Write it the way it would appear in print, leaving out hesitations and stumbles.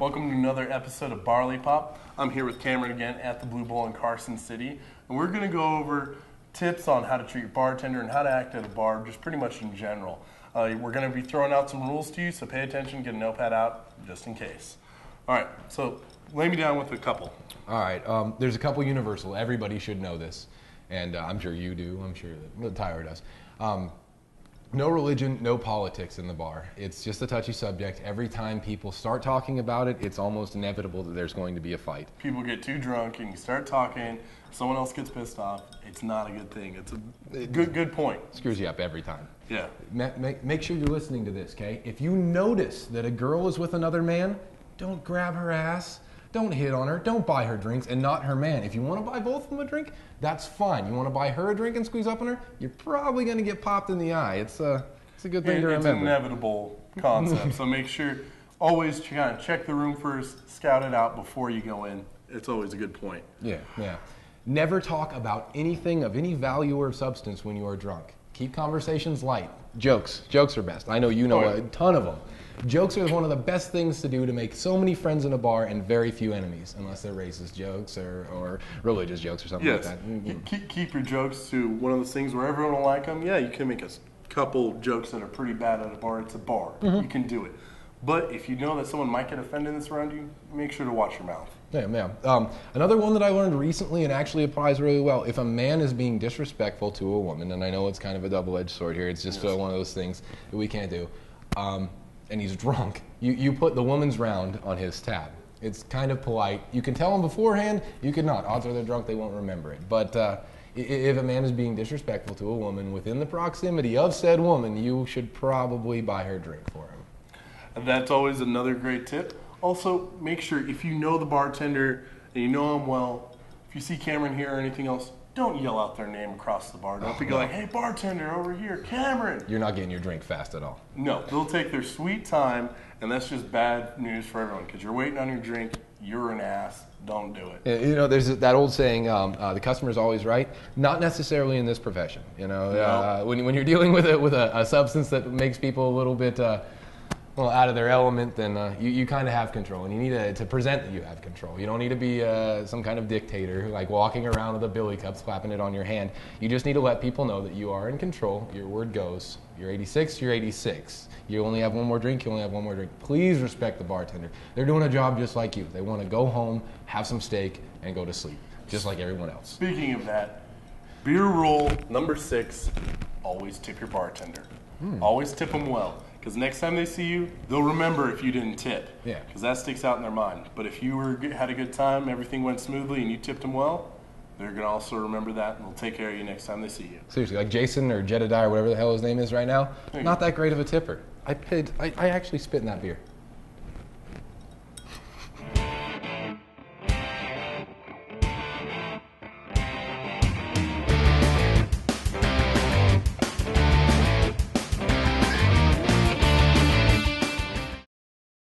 Welcome to another episode of Barley Pop. I'm here with Cameron again at the Blue Bowl in Carson City, and we're going to go over tips on how to treat your bartender and how to act at a bar, just pretty much in general. We're going to be throwing out some rules to you, so pay attention, get a notepad out, just in case. All right, so lay me down with a couple. All right, there's a couple universal. Everybody should know this, and I'm sure you do. I'm sure that Tyler does. No religion, no politics in the bar. It's just a touchy subject. Every time people start talking about it, it's almost inevitable that there's going to be a fight. People get too drunk and you start talking, someone else gets pissed off. It's not a good thing. It's a good point. Screws you up every time. Yeah. Make sure you're listening to this, okay? If you notice that a girl is with another man, don't grab her ass. Don't hit on her. Don't buy her drinks and not her man. If you want to buy both of them a drink, that's fine. You want to buy her a drink and squeeze up on her, you're probably going to get popped in the eye. It's a good thing to remember. It's an inevitable concept. So make sure, always kind of check the room first, scout it out before you go in. It's always a good point. Yeah. Never talk about anything of any value or substance when you are drunk. Keep conversations light. Jokes are best. I know you know a ton of them. Jokes are one of the best things to do to make so many friends in a bar and very few enemies, unless they're racist jokes or religious jokes or something like that. Mm-hmm. Keep your jokes to one of those things where everyone will like them. Yeah, you can make a couple jokes that are pretty bad at a bar. It's a bar. Mm-hmm. You can do it. But if you know that someone might get offended that's around you, make sure to watch your mouth. Yeah. Another one that I learned recently and actually applies really well, if a man is being disrespectful to a woman, and I know it's kind of a double-edged sword here, it's just one of those things that we can't do, and he's drunk, you put the woman's round on his tab. It's kind of polite. You can tell him beforehand, you can not. Odds are they're drunk, they won't remember it. But if a man is being disrespectful to a woman within the proximity of said woman, you should probably buy her drink for him. And that's always another great tip. Also, make sure if you know the bartender and you know him well, if you see Cameron here or anything else, don't yell out their name across the bar. Don't be like, hey, bartender, over here, Cameron. You're not getting your drink fast at all. No, they'll take their sweet time, and that's just bad news for everyone because you're waiting on your drink. You're an ass. Don't do it. You know, there's that old saying, the customer's always right. Not necessarily in this profession. You know, no. When you're dealing with a substance that makes people a little bit out of their element, then you kind of have control, and you need to present that you have control. You don't need to be some kind of dictator, like walking around with a billy cup, slapping it on your hand. You just need to let people know that you are in control. Your word goes. You're 86, you're 86. You only have one more drink, you only have one more drink. Please respect the bartender. They're doing a job just like you. They want to go home, have some steak, and go to sleep, just like everyone else. Speaking of that, beer rule number 6, always tip your bartender. Always tip them well. Because next time they see you, they'll remember if you didn't tip. Yeah. Because that sticks out in their mind. But if you had a good time, everything went smoothly, and you tipped them well, they're going to also remember that, and they'll take care of you next time they see you. Seriously, like Jason or Jedediah or whatever the hell his name is right now, not that great of a tipper. I actually spit in that beer.